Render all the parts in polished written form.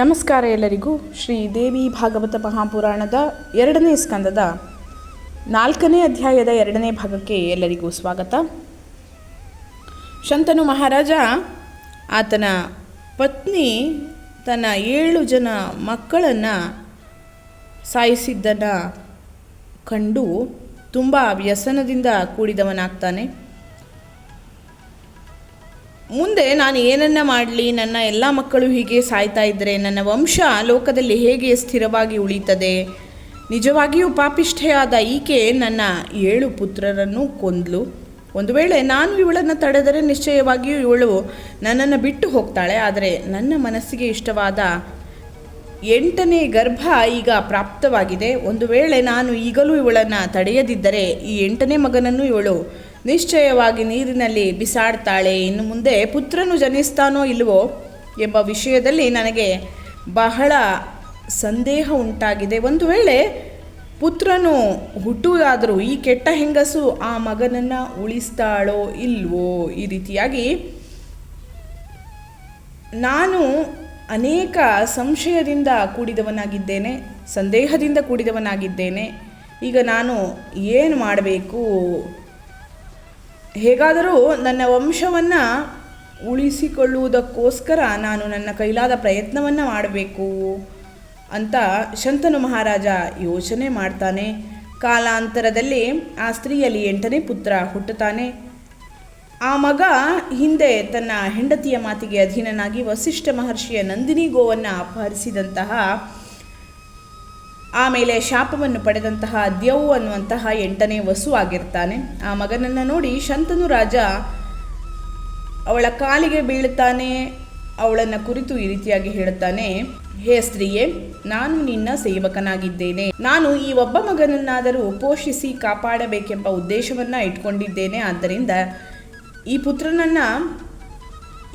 ನಮಸ್ಕಾರ ಎಲ್ಲರಿಗೂ. ಶ್ರೀ ದೇವಿ ಭಾಗವತ ಮಹಾಪುರಾಣದ 2ನೇ ಸ್ಕಂದದ 4ನೇ ಅಧ್ಯಾಯದ 2ನೇ ಭಾಗಕ್ಕೆ ಎಲ್ಲರಿಗೂ ಸ್ವಾಗತ. ಶಂತನು ಮಹಾರಾಜ ಆತನ ಪತ್ನಿ ತನ್ನ 7 ಜನ ಮಕ್ಕಳನ್ನು ಸಾಯಿಸಿದ್ದನ್ನು ಕಂಡು ತುಂಬ ವ್ಯಸನದಿಂದ ಕೂಡಿದವನಾಗ್ತಾನೆ. ಮುಂದೆ ನಾನು ಏನನ್ನ ಮಾಡಲಿ, ನನ್ನ ಎಲ್ಲ ಮಕ್ಕಳು ಹೀಗೆ ಸಾಯ್ತಾ ಇದ್ದರೆ ನನ್ನ ವಂಶ ಲೋಕದಲ್ಲಿ ಹೇಗೆ ಸ್ಥಿರವಾಗಿ ಉಳಿತದೆ? ನಿಜವಾಗಿಯೂ ಪಾಪಿಷ್ಠೆಯಾದ ಈಕೆ ನನ್ನ 7 ಪುತ್ರರನ್ನು ಕೊಂದ್ಲು. ಒಂದು ವೇಳೆ ನಾನು ಇವಳನ್ನು ತಡೆದರೆ ನಿಶ್ಚಯವಾಗಿಯೂ ಇವಳು ನನ್ನನ್ನು ಬಿಟ್ಟು ಹೋಗ್ತಾಳೆ. ಆದರೆ ನನ್ನ ಮನಸ್ಸಿಗೆ ಇಷ್ಟವಾದ 8ನೇ ಗರ್ಭ ಈಗ ಪ್ರಾಪ್ತವಾಗಿದೆ. ಒಂದು ವೇಳೆ ನಾನು ಈಗಲೂ ಇವಳನ್ನು ತಡೆಯದಿದ್ದರೆ ಈ 8ನೇ ಮಗನನ್ನು ಇವಳು ನಿಶ್ಚಯವಾಗಿ ನೀರಿನಲ್ಲಿ ಬಿಸಾಡ್ತಾಳೆ. ಇನ್ನು ಮುಂದೆ ಪುತ್ರನು ಜನಿಸ್ತಾನೋ ಇಲ್ಲವೋ ಎಂಬ ವಿಷಯದಲ್ಲಿ ನನಗೆ ಬಹಳ ಸಂದೇಹ ಉಂಟಾಗಿದೆ. ಒಂದು ವೇಳೆ ಪುತ್ರನು ಹುಟ್ಟುವುದಾದರೂ ಈ ಕೆಟ್ಟ ಹೆಂಗಸು ಆ ಮಗನನ್ನು ಉಳಿಸ್ತಾಳೋ ಇಲ್ವೋ? ಈ ರೀತಿಯಾಗಿ ನಾನು ಅನೇಕ ಸಂಶಯದಿಂದ ಕೂಡಿದವನಾಗಿದ್ದೇನೆ, ಸಂದೇಹದಿಂದ ಕೂಡಿದವನಾಗಿದ್ದೇನೆ. ಈಗ ನಾನು ಏನು ಮಾಡಬೇಕು? ಹೇಗಾದರೂ ನನ್ನ ವಂಶವನ್ನು ಉಳಿಸಿಕೊಳ್ಳುವುದಕ್ಕೋಸ್ಕರ ನಾನು ನನ್ನ ಕೈಲಾದ ಪ್ರಯತ್ನವನ್ನು ಮಾಡಬೇಕು ಅಂತ ಶಂತನು ಮಹಾರಾಜ ಯೋಚನೆ ಮಾಡ್ತಾನೆ. ಕಾಲಾಂತರದಲ್ಲಿ ಆ ಸ್ತ್ರೀಯಲ್ಲಿ 8ನೇ ಪುತ್ರ ಹುಟ್ಟುತ್ತಾನೆ. ಆ ಮಗ ಹಿಂದೆ ತನ್ನ ಹೆಂಡತಿಯ ಮಾತಿಗೆ ಅಧೀನನಾಗಿ ವಸಿಷ್ಠ ಮಹರ್ಷಿಯ ನಂದಿನಿ ಗೋವನ್ನು ಅಪಹರಿಸಿದಂತಹ, ಆಮೇಲೆ ಶಾಪವನ್ನು ಪಡೆದಂತಹ ದ್ಯೌ ಅನ್ನುವಂತಹ 8ನೇ ವಸು ಆಗಿರ್ತಾನೆ. ಆ ಮಗನನ್ನು ನೋಡಿ ಶಂತನು ರಾಜ ಅವಳ ಕಾಲಿಗೆ ಬೀಳುತ್ತಾನೆ. ಅವಳನ್ನು ಕುರಿತು ಈ ರೀತಿಯಾಗಿ ಹೇಳುತ್ತಾನೆ: ಹೇ ಸ್ತ್ರೀಯೇ, ನಾನು ನಿನ್ನ ಸೇವಕನಾಗಿದ್ದೇನೆ. ನಾನು ಈ ಒಬ್ಬ ಮಗನನ್ನಾದರೂ ಪೋಷಿಸಿ ಕಾಪಾಡಬೇಕೆಂಬ ಉದ್ದೇಶವನ್ನು ಇಟ್ಕೊಂಡಿದ್ದೇನೆ. ಆದ್ದರಿಂದ ಈ ಪುತ್ರನನ್ನು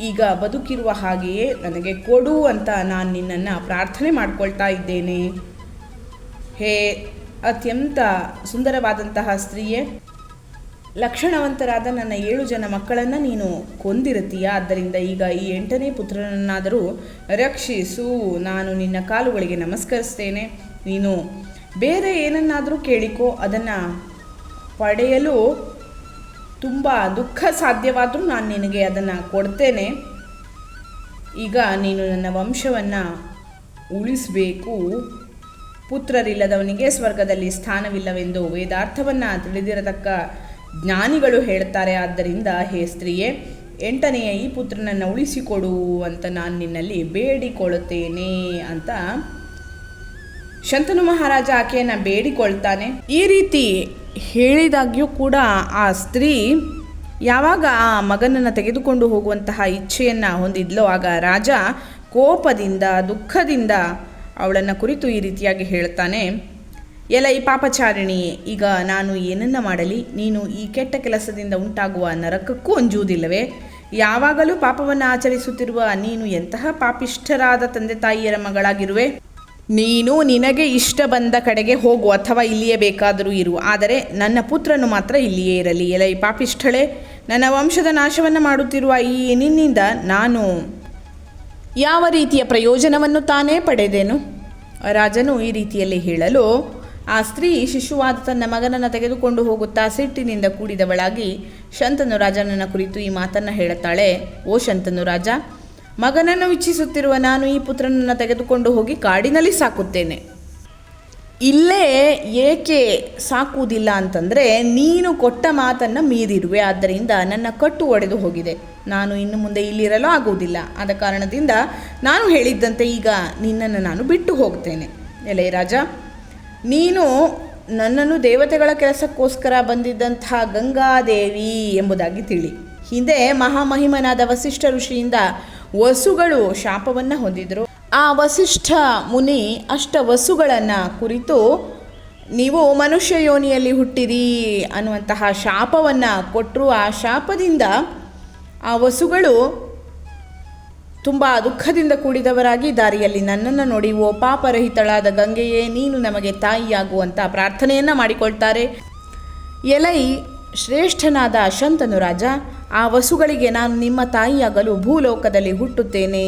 ಈಗ ಬದುಕಿರುವ ಹಾಗೆಯೇ ನನಗೆ ಕೊಡು ಅಂತ ನಾನು ನಿನ್ನನ್ನು ಪ್ರಾರ್ಥನೆ ಮಾಡ್ಕೊಳ್ತಾ ಇದ್ದೇನೆ. ಹೇ ಅತ್ಯಂತ ಸುಂದರವಾದಂತಹ ಸ್ತ್ರೀಯೇ, ಲಕ್ಷಣವಂತರಾದ ನನ್ನ 7 ಜನ ಮಕ್ಕಳನ್ನು ನೀನು ಕೊಂದಿರುತ್ತೀಯ. ಆದ್ದರಿಂದ ಈಗ ಈ 8ನೇ ಪುತ್ರನನ್ನಾದರೂ ರಕ್ಷಿಸು. ನಾನು ನಿನ್ನ ಕಾಲುಗಳಿಗೆ ನಮಸ್ಕರಿಸ್ತೇನೆ. ನೀನು ಬೇರೆ ಏನನ್ನಾದರೂ ಕೇಳಿಕೋ, ಅದನ್ನು ಪಡೆಯಲು ತುಂಬ ದುಃಖ ಸಾಧ್ಯವಾದರೂ ನಾನು ನಿನಗೆ ಅದನ್ನು ಕೊಡ್ತೇನೆ. ಈಗ ನೀನು ನನ್ನ ವಂಶವನ್ನು ಉಳಿಸಬೇಕು. ಪುತ್ರರಿಲ್ಲದವನಿಗೆ ಸ್ವರ್ಗದಲ್ಲಿ ಸ್ಥಾನವಿಲ್ಲವೆಂದು ವೇದಾರ್ಥವನ್ನು ತಿಳಿದಿರತಕ್ಕ ಜ್ಞಾನಿಗಳು ಹೇಳ್ತಾರೆ. ಆದ್ದರಿಂದ ಹೇ ಸ್ತ್ರೀಯೇ, 8ನೆಯ ಈ ಪುತ್ರನನ್ನು ಉಳಿಸಿಕೊಡು ಅಂತ ನಾನು ನಿನ್ನಲ್ಲಿ ಬೇಡಿಕೊಳ್ಳುತ್ತೇನೆ ಅಂತ ಶಂತನು ಮಹಾರಾಜ ಆಕೆಯನ್ನು ಬೇಡಿಕೊಳ್ತಾನೆ. ಈ ರೀತಿ ಹೇಳಿದಾಗ್ಯೂ ಕೂಡ ಆ ಸ್ತ್ರೀ ಯಾವಾಗ ಆ ಮಗನನ್ನು ತೆಗೆದುಕೊಂಡು ಹೋಗುವಂತಹ ಇಚ್ಛೆಯನ್ನು ಹೊಂದಿದ್ಲೋ, ಆಗ ರಾಜ ಕೋಪದಿಂದ ದುಃಖದಿಂದ ಅವಳನ್ನು ಕುರಿತು ಈ ರೀತಿಯಾಗಿ ಹೇಳ್ತಾನೆ: ಎಲ ಈ ಪಾಪಚಾರಿಣಿ, ಈಗ ನಾನು ಏನನ್ನ ಮಾಡಲಿ? ನೀನು ಈ ಕೆಟ್ಟ ಕೆಲಸದಿಂದ ಉಂಟಾಗುವ ನರಕಕ್ಕೂ ಅಂಜುವುದಿಲ್ಲವೇ? ಯಾವಾಗಲೂ ಪಾಪವನ್ನು ಆಚರಿಸುತ್ತಿರುವ ನೀನು ಎಂತಹ ಪಾಪಿಷ್ಠರಾದ ತಂದೆ ತಾಯಿಯರ ಮಗಳಾಗಿರುವೆ? ನೀನು ನಿನಗೆ ಇಷ್ಟ ಬಂದ ಕಡೆಗೆ ಹೋಗು, ಅಥವಾ ಇಲ್ಲಿಯೇ ಬೇಕಾದರೂ ಇರು. ಆದರೆ ನನ್ನ ಪುತ್ರನು ಮಾತ್ರ ಇಲ್ಲಿಯೇ ಇರಲಿ. ಎಲ ಈ ಪಾಪಿಷ್ಠಳೆ, ನನ್ನ ವಂಶದ ನಾಶವನ್ನು ಮಾಡುತ್ತಿರುವ ಈ ನಿನ್ನಿಂದ ನಾನು ಯಾವ ರೀತಿಯ ಪ್ರಯೋಜನವನ್ನು ತಾನೇ ಪಡೆದೇನು? ರಾಜನು ಈ ರೀತಿಯಲ್ಲಿ ಹೇಳಲು ಆ ಸ್ತ್ರೀ ಶಿಶುವಾದ ತನ್ನ ಮಗನನ್ನು ತೆಗೆದುಕೊಂಡು ಹೋಗುತ್ತಾ ಸಿಟ್ಟಿನಿಂದ ಕೂಡಿದವಳಾಗಿ ಶಂತನು ರಾಜನನ್ನ ಕುರಿತು ಈ ಮಾತನ್ನು ಹೇಳುತ್ತಾಳೆ: ಓ ಶಂತನು ರಾಜ, ಮಗನನ್ನು ಇಚ್ಛಿಸುತ್ತಿರುವ ನಾನು ಈ ಪುತ್ರನನ್ನು ತೆಗೆದುಕೊಂಡು ಹೋಗಿ ಕಾಡಿನಲ್ಲಿ ಸಾಕುತ್ತೇನೆ. ಇಲ್ಲೇ ಏಕೆ ಸಾಕುವುದಿಲ್ಲ ಅಂತಂದರೆ, ನೀನು ಕೊಟ್ಟ ಮಾತನ್ನು ಮೀರಿರುವೆ. ಆದ್ದರಿಂದ ನನ್ನ ಕಟ್ಟು ಒಡೆದು ಹೋಗಿದೆ. ನಾನು ಇನ್ನು ಮುಂದೆ ಇಲ್ಲಿರಲು ಆಗುವುದಿಲ್ಲ. ಆದ ಕಾರಣದಿಂದ ನಾನು ಹೇಳಿದ್ದಂತೆ ಈಗ ನಿನ್ನನ್ನು ನಾನು ಬಿಟ್ಟು ಹೋಗ್ತೇನೆ. ಎಲೆ ರಾಜ, ನೀನು ನನ್ನನ್ನು ದೇವತೆಗಳ ಕೆಲಸಕ್ಕೋಸ್ಕರ ಬಂದಿದ್ದಂತಹ ಗಂಗಾದೇವಿ ಎಂಬುದಾಗಿ ತಿಳಿ. ಹಿಂದೆ ಮಹಾಮಹಿಮನಾದ ವಸಿಷ್ಠ ಋಷಿಯಿಂದ ವಸುಗಳು ಶಾಪವನ್ನು ಹೊಂದಿದ್ರು. ಆ ವಸಿಷ್ಠ ಮುನಿ ವಸುಗಳನ್ನು ಕುರಿತು ನೀವು ಮನುಷ್ಯ ಯೋನಿಯಲ್ಲಿ ಹುಟ್ಟಿರಿ ಅನ್ನುವಂತಹ ಶಾಪವನ್ನು ಕೊಟ್ಟರು. ಆ ಶಾಪದಿಂದ ಆ ವಸುಗಳು ತುಂಬ ದುಃಖದಿಂದ ಕೂಡಿದವರಾಗಿ ದಾರಿಯಲ್ಲಿ ನನ್ನನ್ನು ನೋಡಿ, ಓ ಪಾಪರಹಿತಳಾದ ಗಂಗೆಯೇ, ನೀನು ನಮಗೆ ತಾಯಿಯಾಗುವಂಥ ಪ್ರಾರ್ಥನೆಯನ್ನು ಮಾಡಿಕೊಳ್ತಾರೆ. ಎಲೈ ಶ್ರೇಷ್ಠನಾದ ಶಂತನು ರಾಜ, ಆ ವಸುಗಳಿಗೆ ನಾನು ನಿಮ್ಮ ತಾಯಿಯಾಗಲು ಭೂಲೋಕದಲ್ಲಿ ಹುಟ್ಟುತ್ತೇನೆ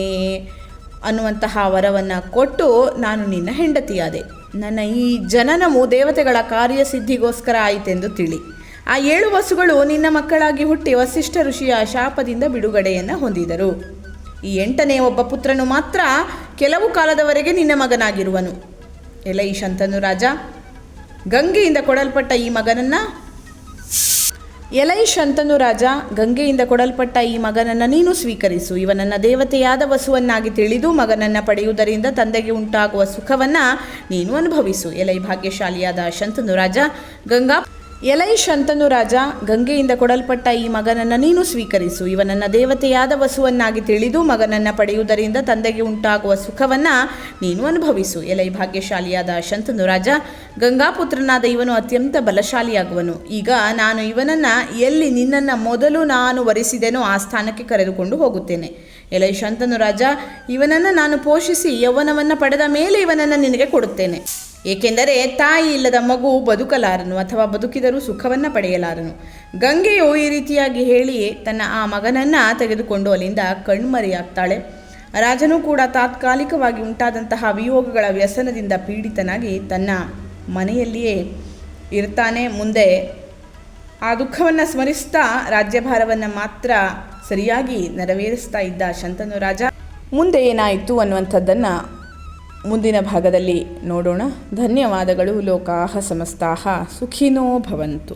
ಅನ್ನುವಂತಹ ವರವನ್ನು ಕೊಟ್ಟು ನಾನು ನಿನ್ನ ಹೆಂಡತಿಯಾದೆ. ನನ್ನ ಈ ಜನನವು ದೇವತೆಗಳ ಕಾರ್ಯಸಿದ್ಧಿಗೋಸ್ಕರ ಆಯಿತೆಂದು ತಿಳಿ. ಆ 7 ವಸುಗಳು ನಿನ್ನ ಮಕ್ಕಳಾಗಿ ಹುಟ್ಟಿ ವಸಿಷ್ಠ ಋಷಿಯ ಶಾಪದಿಂದ ಬಿಡುಗಡೆಯನ್ನು ಹೊಂದಿದರು. ಈ 8ನೇ ಒಬ್ಬ ಪುತ್ರನು ಮಾತ್ರ ಕೆಲವು ಕಾಲದವರೆಗೆ ನಿನ್ನ ಮಗನಾಗಿರುವನು. ಎಲೈ ಶಂತನು ರಾಜ, ಗಂಗೆಯಿಂದ ಕೊಡಲ್ಪಟ್ಟ ಈ ಮಗನನ್ನು ನೀನು ಸ್ವೀಕರಿಸು. ಇವನನ್ನು ದೇವತೆಯಾದ ವಸುವನ್ನಾಗಿ ತಿಳಿದು ಮಗನನ್ನು ಪಡೆಯುವುದರಿಂದ ತಂದೆಗೆ ಉಂಟಾಗುವ ಸುಖವನ್ನು ನೀನು ಅನುಭವಿಸು. ಎಲೈ ಶಂತನು ರಾಜ, ಗಂಗೆಯಿಂದ ಕೊಡಲ್ಪಟ್ಟ ಈ ಮಗನನ್ನು ನೀನು ಸ್ವೀಕರಿಸು. ಇವನನ್ನು ದೇವತೆಯಾದ ವಸುವನ್ನಾಗಿ ತಿಳಿದು ಮಗನನ್ನು ಪಡೆಯುವುದರಿಂದ ತಂದೆಗೆ ಉಂಟಾಗುವ ಸುಖವನ್ನು ನೀನು ಅನುಭವಿಸು. ಎಲೈ ಭಾಗ್ಯಶಾಲಿಯಾದ ಶಂತನು ರಾಜ, ಗಂಗಾಪುತ್ರನಾದ ಇವನು ಅತ್ಯಂತ ಬಲಶಾಲಿಯಾಗುವನು. ಈಗ ನಾನು ಇವನನ್ನು ಎಲ್ಲಿ ನಿನ್ನನ್ನು ಮೊದಲು ನಾನು ವರಿಸಿದೆನೋ ಆ ಸ್ಥಾನಕ್ಕೆ ಕರೆದುಕೊಂಡು ಹೋಗುತ್ತೇನೆ. ಎಲೈ ಶಂತನು ರಾಜ, ಇವನನ್ನು ನಾನು ಪೋಷಿಸಿ ಯೌವನವನ್ನು ಪಡೆದ ಮೇಲೆ ಇವನನ್ನು ನಿನಗೆ ಕೊಡುತ್ತೇನೆ. ಏಕೆಂದರೆ ತಾಯಿ ಇಲ್ಲದ ಮಗು ಬದುಕಲಾರನು, ಅಥವಾ ಬದುಕಿದರೂ ಸುಖವನ್ನು ಪಡೆಯಲಾರನು. ಗಂಗೆಯು ಈ ರೀತಿಯಾಗಿ ಹೇಳಿ ತನ್ನ ಆ ಮಗನನ್ನು ತೆಗೆದುಕೊಂಡು ಅಲ್ಲಿಂದ ಕಣ್ಮರೆಯಾಗ್ತಾಳೆ. ರಾಜನೂ ಕೂಡ ತಾತ್ಕಾಲಿಕವಾಗಿ ಉಂಟಾದಂತಹ ವಿಯೋಗಗಳ ವ್ಯಸನದಿಂದ ಪೀಡಿತನಾಗಿ ತನ್ನ ಮನೆಯಲ್ಲಿಯೇ ಇರ್ತಾನೆ. ಮುಂದೆ ಆ ದುಃಖವನ್ನು ಸ್ಮರಿಸ್ತಾ ರಾಜ್ಯಭಾರವನ್ನು ಮಾತ್ರ ಸರಿಯಾಗಿ ನೆರವೇರಿಸ್ತಾ ಇದ್ದ ಶಂತನು ರಾಜ ಮುಂದೆ ಏನಾಯಿತು ಅನ್ನುವಂಥದ್ದನ್ನು ಮುಂದಿನ ಭಾಗದಲ್ಲಿ ನೋಡೋಣ. ಧನ್ಯವಾದಗಳು. ಲೋಕಾಹ ಸಮಸ್ತಾಹ ಸುಖಿನೋ ಭವಂತು.